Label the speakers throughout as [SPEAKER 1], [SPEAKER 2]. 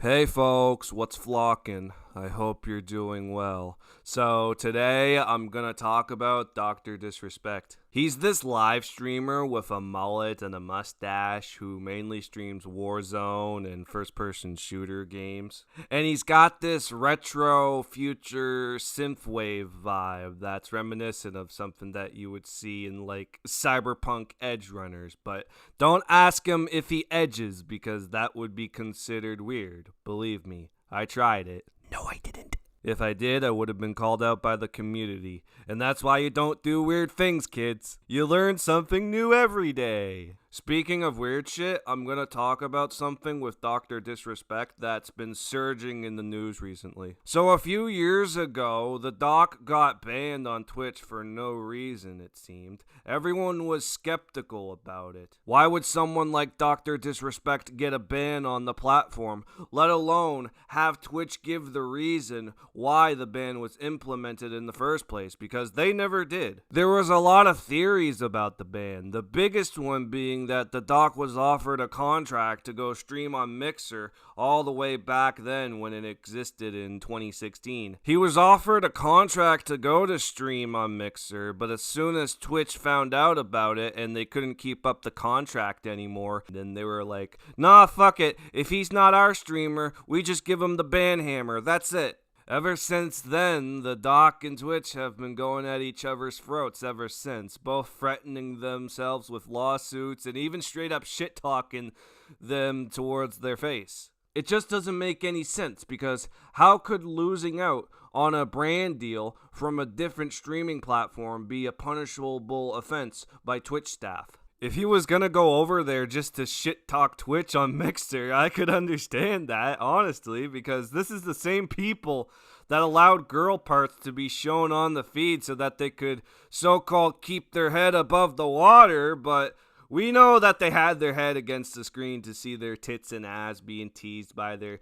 [SPEAKER 1] Hey folks, what's flocking? I hope you're doing well. So today I'm gonna talk about DrDisrespect. He's this live streamer with a mullet and a mustache who mainly streams Warzone and first-person shooter games. And he's got this retro future synthwave vibe that's reminiscent of something that you would see in like cyberpunk edge runners. But don't ask him if he edges because that would be considered weird. Believe me, I tried it. No, I didn't. If I did, I would have been called out by the community. And that's why you don't do weird things, kids. You learn something new every day. Speaking of weird shit, I'm gonna talk about something with DrDisrespect that's been surging in the news recently. So a few years ago, the doc got banned on Twitch for no reason, it seemed. Everyone was skeptical about it. Why would someone like DrDisrespect get a ban on the platform, let alone have Twitch give the reason why the ban was implemented in the first place? Because they never did. There was a lot of theories about the ban, the biggest one being that the doc was offered a contract to go stream on Mixer all the way back then when it existed in 2016. He was offered a contract to go to stream on Mixer, but as soon as Twitch found out about it and they couldn't keep up the contract anymore, then they were like, nah, fuck it. If he's not our streamer, we just give him the ban hammer. That's it. Ever since then, the doc and Twitch have been going at each other's throats ever since, both threatening themselves with lawsuits and even straight up shit-talking them towards their face. It just doesn't make any sense, because how could losing out on a brand deal from a different streaming platform be a punishable offense by Twitch staff? If he was gonna go over there just to shit talk Twitch on Mixer, I could understand that, honestly, because this is the same people that allowed girl parts to be shown on the feed so that they could so-called keep their head above the water, but we know that they had their head against the screen to see their tits and ass being teased by their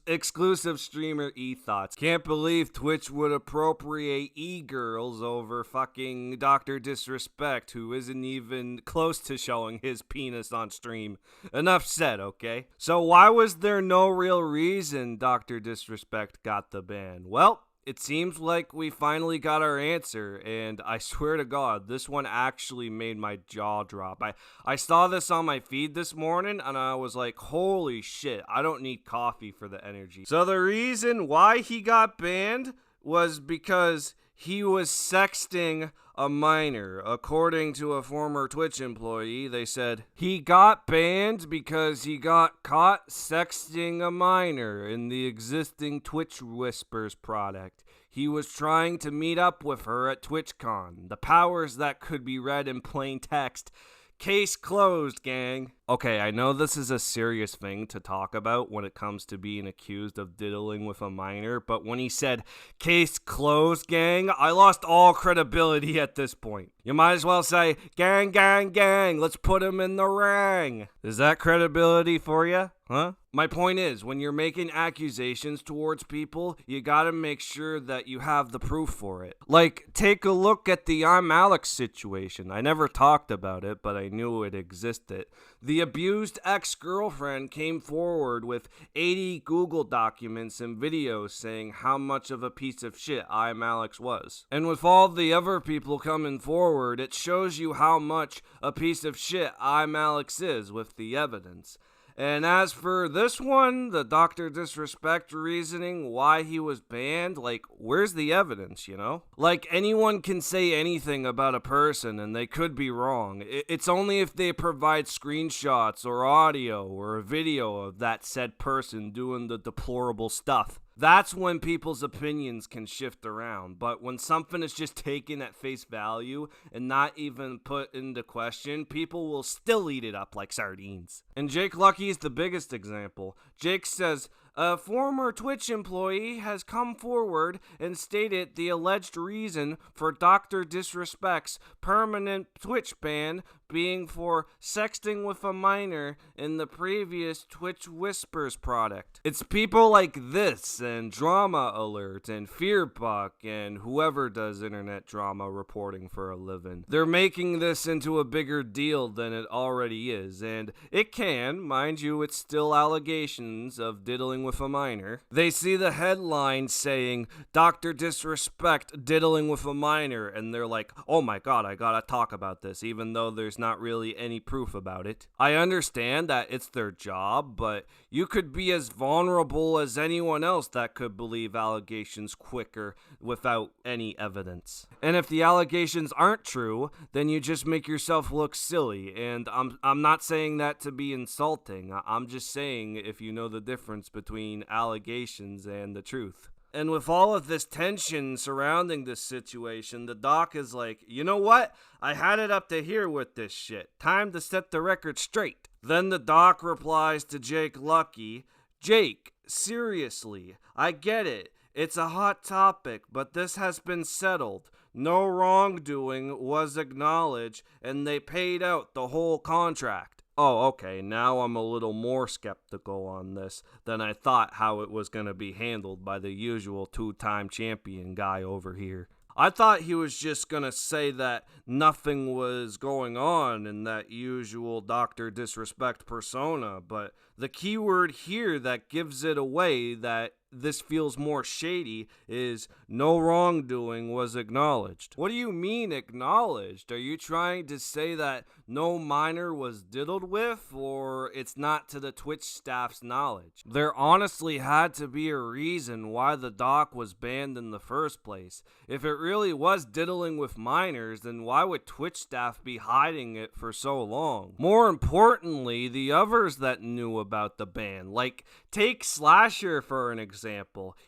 [SPEAKER 1] exclusive streamer e-thoughts. Can't believe Twitch would appropriate e-girls over fucking DrDisrespect, who isn't even close to showing his penis on stream. Enough said, okay? So why was there no real reason DrDisrespect got the ban? Well, it seems like we finally got our answer, and I swear to God, this one actually made my jaw drop. I saw this on my feed this morning, and I was like, holy shit, I don't need coffee for the energy. So the reason why he got banned was because he was sexting a minor. According to a former Twitch employee, they said he got banned because he got caught sexting a minor in the existing Twitch Whispers product. He was trying to meet up with her at TwitchCon. The powers that could be read in plain text. Case closed, gang. Okay, I know this is a serious thing to talk about when it comes to being accused of diddling with a minor, but when he said, case closed, gang, I lost all credibility at this point. You might as well say, gang, gang, gang, let's put him in the ring. Is that credibility for you? Huh? My point is, when you're making accusations towards people, you gotta make sure that you have the proof for it. Like, take a look at the I'm Alex situation. I never talked about it, but I knew it existed. The abused ex-girlfriend came forward with 80 Google documents and videos saying how much of a piece of shit I'm Alex was. And with all the other people coming forward, it shows you how much a piece of shit I'm Alex is with the evidence. And as for this one, the DrDisrespect reasoning why he was banned, like, where's the evidence, you know? Like, anyone can say anything about a person and they could be wrong. It's only if they provide screenshots or audio or a video of that said person doing the deplorable stuff. That's when people's opinions can shift around. But when something is just taken at face value and not even put into question, people will still eat it up like sardines. And Jake Lucky is the biggest example. Jake says, a former Twitch employee has come forward and stated the alleged reason for DrDisrespect's permanent Twitch ban being for sexting with a minor in the previous Twitch Whispers product. It's people like this and Drama Alert and Fearbuck and whoever does internet drama reporting for a living. They're making this into a bigger deal than it already is, and it can, mind you, it's still allegations of diddling diddling with a minor. They see the headline saying, Dr. Disrespect diddling with a minor, and they're like, oh my god, I gotta talk about this, even though there's not really any proof about it. I understand that it's their job, but you could be as vulnerable as anyone else that could believe allegations quicker without any evidence. And if the allegations aren't true, then you just make yourself look silly, and I'm not saying that to be insulting. I'm just saying if you know the difference between allegations and the truth. And with all of this tension surrounding this situation, the doc is like, you know what? I had it up to here with this shit. Time to set the record straight. Then the doc replies to Jake Lucky, Jake, seriously, I get it. It's a hot topic, but this has been settled. No wrongdoing was acknowledged, and they paid out the whole contract. Oh, okay, now I'm a little more skeptical on this than I thought how it was going to be handled by the usual two-time champion guy over here. I thought he was just going to say that nothing was going on in that usual Dr. Disrespect persona, but the key word here that gives it away that this feels more shady is no wrongdoing was acknowledged. What do you mean acknowledged? Are you trying to say that no minor was diddled with, or it's not to the Twitch staff's knowledge? There honestly had to be a reason why the doc was banned in the first place. If it really was diddling with minors, then why would Twitch staff be hiding it for so long? More importantly, the others that knew about the ban, like take Slasher for an example.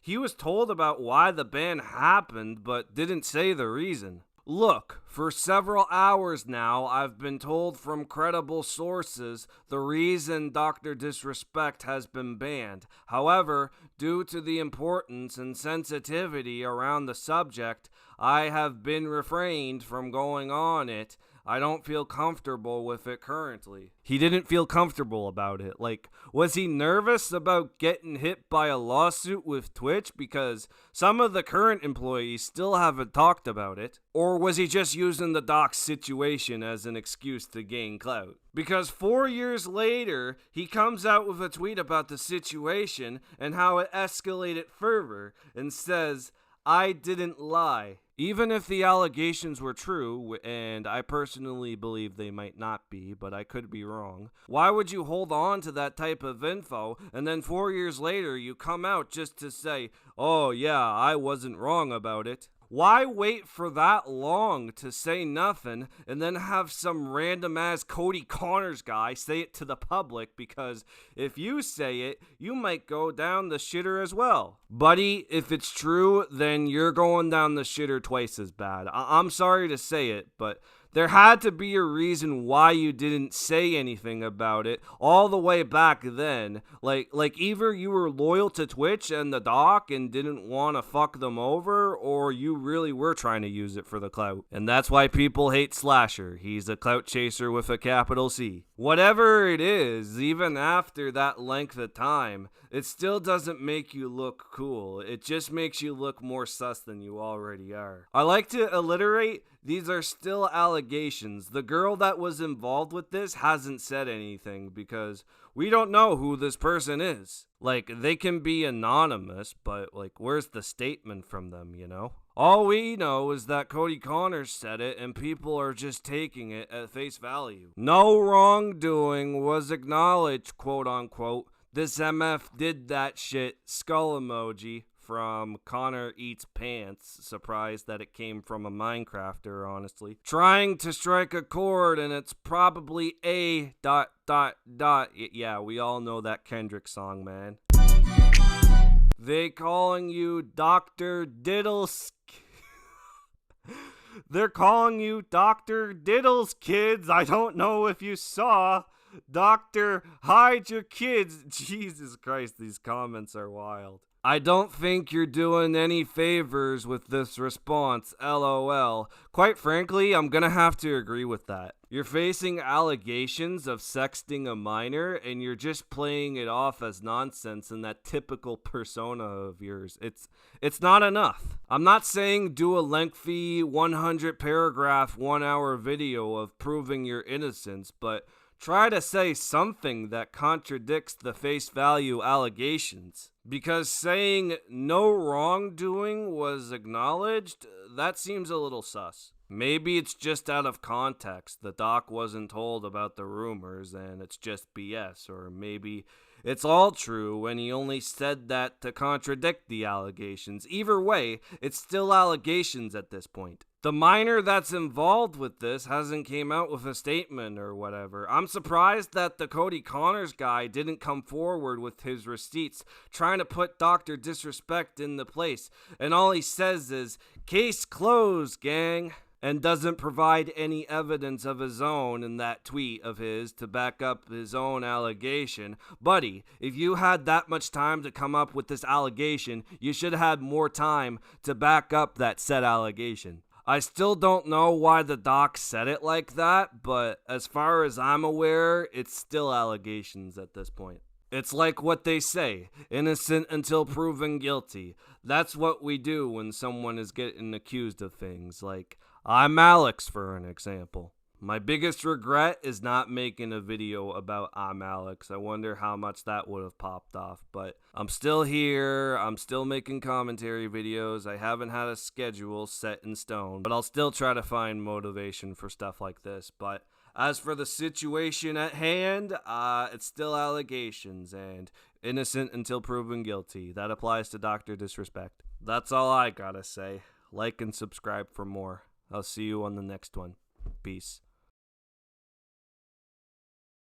[SPEAKER 1] He was told about why the ban happened, but didn't say the reason. Look, for several hours now, I've been told from credible sources the reason Dr. Disrespect has been banned. However, due to the importance and sensitivity around the subject, I have been refrained from going on it. I don't feel comfortable with it currently. He didn't feel comfortable about it. Like, was he nervous about getting hit by a lawsuit with Twitch because some of the current employees still haven't talked about it? Or was he just using the doc's situation as an excuse to gain clout? Because 4 years later, he comes out with a tweet about the situation and how it escalated further and says, I didn't lie. Even if the allegations were true, and I personally believe they might not be, but I could be wrong, why would you hold on to that type of info and then 4 years later you come out just to say, oh yeah, I wasn't wrong about it? Why wait for that long to say nothing and then have some random ass Cody Connors guy say it to the public, because if you say it, you might go down the shitter as well. Buddy, if it's true, then you're going down the shitter twice as bad. I'm sorry to say it, but there had to be a reason why you didn't say anything about it all the way back then. Like either you were loyal to Twitch and the doc and didn't want to fuck them over, or you really were trying to use it for the clout. And that's why people hate Slasher. He's a clout chaser with a capital C. Whatever it is, even after that length of time, it still doesn't make you look cool. It just makes you look more sus than you already are. I like to alliterate, these are still allegations. The girl that was involved with this hasn't said anything because we don't know who this person is. Like, they can be anonymous, but like, where's the statement from them, you know? All we know is that Cody Connors said it and people are just taking it at face value. No wrongdoing was acknowledged, quote unquote. This MF did that shit, skull emoji, from Connor Eats Pants. Surprised that it came from a Minecrafter, honestly. Trying to strike a chord, and it's probably a ... Yeah, we all know that Kendrick song, man. They calling you Dr. Diddles. They're calling you Dr. Diddles, kids. I don't know if you saw. Doctor, hide your kids. Jesus Christ, these comments are wild. I don't think you're doing any favors with this response, LOL. Quite frankly, I'm gonna have to agree with that. You're facing allegations of sexting a minor, and you're just playing it off as nonsense in that typical persona of yours. It's not enough. I'm not saying do a lengthy 100 paragraph 1 hour video of proving your innocence, but try to say something that contradicts the face value allegations. Because saying no wrongdoing was acknowledged, that seems a little sus. Maybe it's just out of context. The doc wasn't told about the rumors and it's just BS. Or maybe it's all true and he only said that to contradict the allegations. Either way, it's still allegations at this point. The minor that's involved with this hasn't came out with a statement or whatever. I'm surprised that the Cody Connors guy didn't come forward with his receipts trying to put Dr. Disrespect in the place. And all he says is, "Case closed, gang." And doesn't provide any evidence of his own in that tweet of his to back up his own allegation. Buddy, if you had that much time to come up with this allegation, you should have had more time to back up that said allegation. I still don't know why the doc said it like that, but as far as I'm aware, it's still allegations at this point. It's like what they say, innocent until proven guilty. That's what we do when someone is getting accused of things, like I'm Alex, for an example. My biggest regret is not making a video about I'm Alex. I wonder how much that would have popped off, but I'm still here. I'm still making commentary videos. I haven't had a schedule set in stone, but I'll still try to find motivation for stuff like this. But as for the situation at hand, it's still allegations and innocent until proven guilty. That applies to Dr. Disrespect. That's all I gotta say. Like and subscribe for more. I'll see you on the next one. Peace.